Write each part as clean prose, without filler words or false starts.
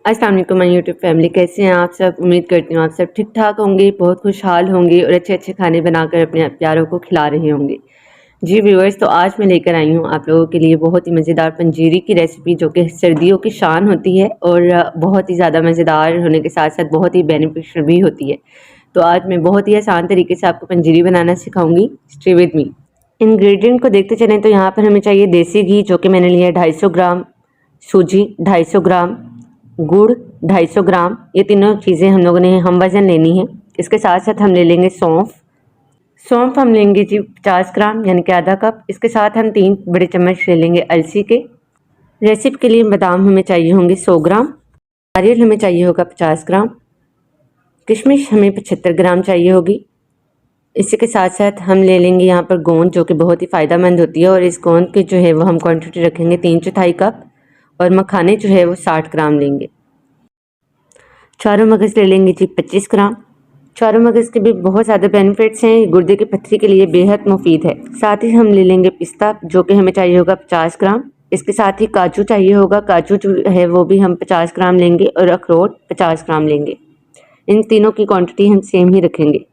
अस्सलाम वालेकुम my YouTube family, कैसे हैं आप सब। उम्मीद करती हूँ आप सब ठीक ठाक होंगे, बहुत खुशहाल होंगे और अच्छे अच्छे खाने बनाकर अपने प्यारों को खिला रहे होंगे। जी व्यूअर्स, तो आज मैं लेकर आई हूँ आप लोगों के लिए बहुत ही मज़ेदार पंजीरी की रेसिपी, जो कि सर्दियों की शान होती है और बहुत ही ज़्यादा मज़ेदार होने के साथ साथ बहुत ही बेनिफिशियल भी होती है। तो आज मैं बहुत ही आसान तरीके से आपको पंजीरी बनाना सिखाऊंगी। Stay with me. इंग्रेडिएंट को देखते चलें तो यहाँ पर हमें चाहिए देसी घी, जो कि मैंने लिया है 250 ग्राम, सूजी 250 ग्राम, गुड़ 250 ग्राम। ये तीनों चीज़ें हम लोगों ने हम वज़न लेनी है। इसके साथ साथ हम ले लेंगे सौंफ हम लेंगे जी 50 ग्राम यानी कि आधा कप। इसके साथ हम 3 बड़े चम्मच ले लेंगे अलसी के। रेसिपी के लिए बादाम हमें चाहिए होंगे 100 ग्राम, नारियल हमें चाहिए होगा 50 ग्राम, किशमिश हमें 75 ग्राम चाहिए होगी। इसी के साथ साथ हम ले लेंगे यहाँ पर गोंद, जो कि बहुत ही फ़ायदेमंद होती है, और इस गोंद की जो है वो हम क्वांटिटी रखेंगे 3/4 कप। और मखाने जो है वो 60 ग्राम लेंगे। चारों मगज़ ले लेंगे जी 25 ग्राम। चारों मगज़ के भी बहुत ज़्यादा बेनिफिट्स हैं, गुर्दे की पथरी के लिए बेहद मुफीद है। साथ ही हम ले लेंगे पिस्ता, जो कि हमें चाहिए होगा 50 ग्राम। इसके साथ ही काजू चाहिए होगा, काजू जो है वो भी हम 50 ग्राम लेंगे, और अखरोट 50 ग्राम लेंगे। इन तीनों की क्वांटिटी हम सेम ही रखेंगे।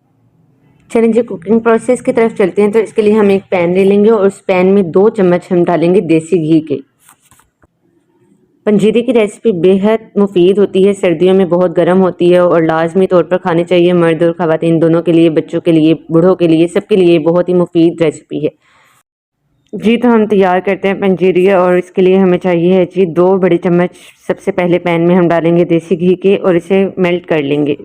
चलिए जी कुकिंग प्रोसेस की तरफ चलते हैं। तो इसके लिए हम एक पैन ले लेंगे और उस पैन में 2 चम्मच हम डालेंगे देसी घी के। पंजीरी की रेसिपी बेहद मुफीद होती है, सर्दियों में बहुत गर्म होती है और लाजमी तौर पर खानी चाहिए मर्द और ख़वातीन दोनों के लिए, बच्चों के लिए, बूढ़ों के लिए, सबके लिए बहुत ही मुफीद रेसिपी है जी। तो हम तैयार करते हैं पंजीरी, और इसके लिए हमें चाहिए है जी 2 बड़े चम्मच। सबसे पहले पैन में हम डालेंगे देसी घी के और इसे मेल्ट कर लेंगे।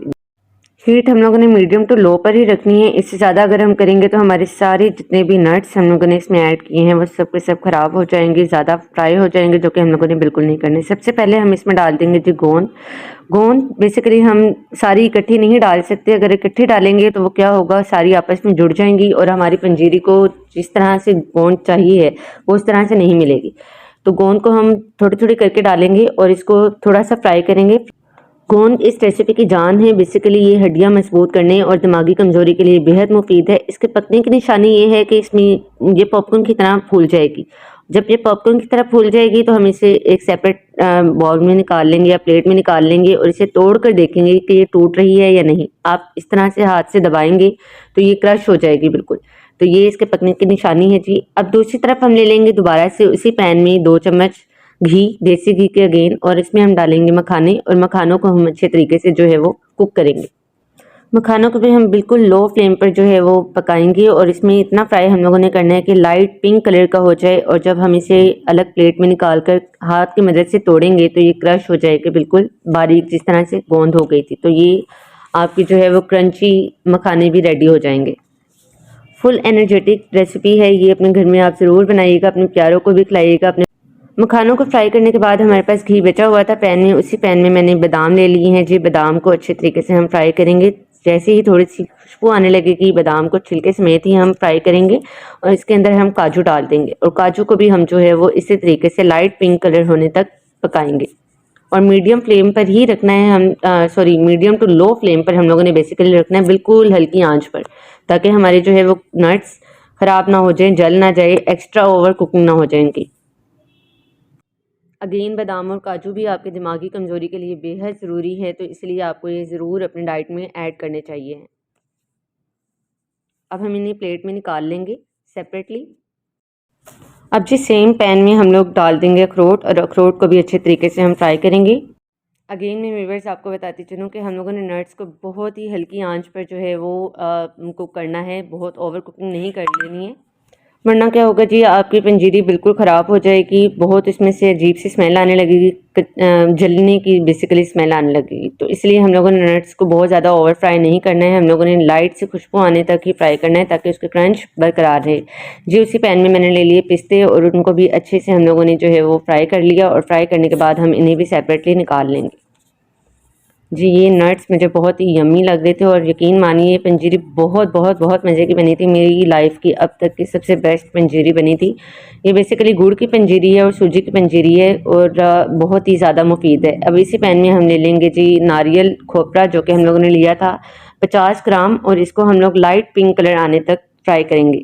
हीट हम लोगों ने मीडियम टू लो पर ही रखनी है। इससे ज़्यादा अगर हम करेंगे तो हमारे सारे जितने भी नट्स हम लोगों ने इसमें ऐड किए हैं वो सब के सब खराब हो जाएंगे, ज़्यादा फ्राई हो जाएंगे, जो कि हम लोगों ने बिल्कुल नहीं करने। सबसे पहले हम इसमें डाल देंगे जी गोंद बेसिकली हम सारी इकट्ठी नहीं डाल सकते। अगर इकट्ठी डालेंगे तो वो क्या होगा, सारी आपस में जुड़ जाएंगी और हमारी पंजीरी को जिस तरह से गोंद चाहिए है वो उस तरह से नहीं मिलेगी। तो गोंद को हम थोड़ी थोड़ी करके डालेंगे और इसको थोड़ा सा फ्राई करेंगे। गोंद इस रेसिपी की जान है। बेसिकली ये हड्डियां मजबूत करने और दिमागी कमजोरी के लिए बेहद मुफीद है। इसके पकने की निशानी ये है कि इसमें ये पॉपकॉर्न की तरह फूल जाएगी। जब ये पॉपकॉर्न की तरह फूल जाएगी तो हम इसे एक सेपरेट बाउल में निकाल लेंगे या प्लेट में निकाल लेंगे और इसे तोड़ कर देखेंगे कि ये टूट रही है या नहीं। आप इस तरह से हाथ से दबाएंगे तो ये क्रश हो जाएगी बिल्कुल। तो ये इसके पकने की निशानी है जी। अब दूसरी तरफ हम ले लेंगे दोबारा से उसी पैन में 2 चम्मच घी, देसी घी के अगेन, और इसमें हम डालेंगे मखाने, और मखानों को हम अच्छे तरीके से जो है वो कुक करेंगे। मखानों को भी हम बिल्कुल लो फ्लेम पर जो है वो पकाएंगे, और इसमें इतना फ्राई हम लोगों ने करना है कि लाइट पिंक कलर का हो जाए। और जब हम इसे अलग प्लेट में निकाल कर हाथ की मदद से तोड़ेंगे तो ये क्रश हो जाएगी बिल्कुल बारीक, जिस तरह से गोंद हो गई थी। तो ये आपकी जो है वो क्रंची मखाने भी रेडी हो जाएंगे। फुल एनर्जेटिक रेसिपी है ये, अपने घर में आप ज़रूर बनाइएगा, अपने प्यारों को भी खिलाइएगा। अपने मखानों को फ्राई करने के बाद हमारे पास घी बचा हुआ था पैन में, उसी पैन में मैंने बादाम ले लिए हैं जी। बादाम को अच्छे तरीके से हम फ्राई करेंगे। जैसे ही थोड़ी सी खुशबू आने लगेगी, बादाम को छिलके समेत ही हम फ्राई करेंगे और इसके अंदर हम काजू डाल देंगे, और काजू को भी हम जो है वो इसी तरीके से लाइट पिंक कलर होने तक पकाएंगे। और मीडियम फ्लेम पर ही रखना है मीडियम टू लो फ्लेम पर हम लोगों ने बेसिकली रखना है, बिल्कुल हल्की आंच पर, ताकि हमारे जो है वो नट्स ख़राब ना हो जाए, जल ना जाए, एक्स्ट्रा ओवर कुकिंग ना हो जाए इनकी। अगेन बादाम और काजू भी आपके दिमागी कमज़ोरी के लिए बेहद ज़रूरी है, तो इसलिए आपको ये ज़रूर अपनी डाइट में ऐड करने चाहिए। अब हम इन्हें प्लेट में निकाल लेंगे सेपरेटली। अब जी सेम पैन में हम लोग डाल देंगे अखरोट, और अखरोट को भी अच्छे तरीके से हम फ्राई करेंगे। अगेन मैं व्यूअर्स आपको बताती चलूँ कि हम लोगों ने नट्स को बहुत ही हल्की आंच पर जो है वो कुक करना है, बहुत ओवर कुकिंग नहीं कर लेनी है, वरना क्या होगा जी, आपकी पंजीरी बिल्कुल ख़राब हो जाएगी। बहुत इसमें से अजीब सी स्मेल आने लगेगी, जलने की बेसिकली स्मेल आने लगेगी। तो इसलिए हम लोगों ने नट्स को बहुत ज़्यादा ओवर फ्राई नहीं करना है, हम लोगों ने लाइट से खुशबू आने तक ही फ्राई करना है, ताकि उसके क्रंच बरकरार रहे जी। उसी पैन में मैंने ले लिए पिस्ते, और उनको भी अच्छे से हम लोगों ने जो है वो फ्राई कर लिया, और फ्राई करने के बाद हम इन्हें भी सेपरेटली निकाल लेंगे जी। ये नट्स मुझे बहुत ही यम्मी लग रहे थे, और यकीन मानिए ये पंजीरी बहुत बहुत बहुत मज़े की बनी थी। मेरी लाइफ की अब तक की सबसे बेस्ट पंजीरी बनी थी। ये बेसिकली गुड़ की पंजीरी है और सूजी की पंजीरी है, और बहुत ही ज़्यादा मुफीद है। अब इसी पैन में हम ले लेंगे जी नारियल खोपरा, जो कि हम लोगों ने लिया था 50 ग्राम, और इसको हम लोग लाइट पिंक कलर आने तक फ्राई करेंगे।